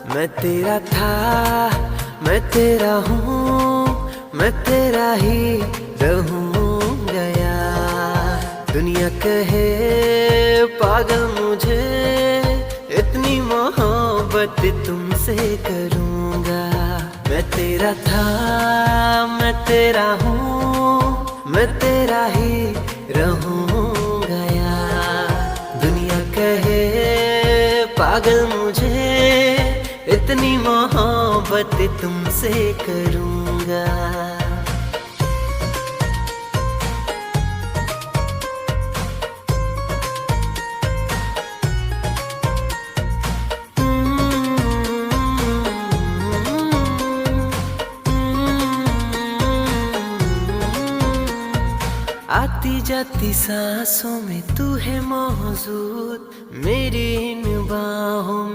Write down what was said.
मैं तेरा था, मैं तेरा हूँ, मैं तेरा ही रहूँगा यार। दुनिया कहे पागल मुझे, इतनी मोहब्बत तुमसे करूँगा। मैं तेरा था, मैं तेरा हूँ, मैं तेरा ही रहूँगा यार। दुनिया कहे पागल मुझे, इतनी मोहब्बत तुमसे करूँगा। आती जाती सांसों में तू है मौजूद, मेरी इन बाहों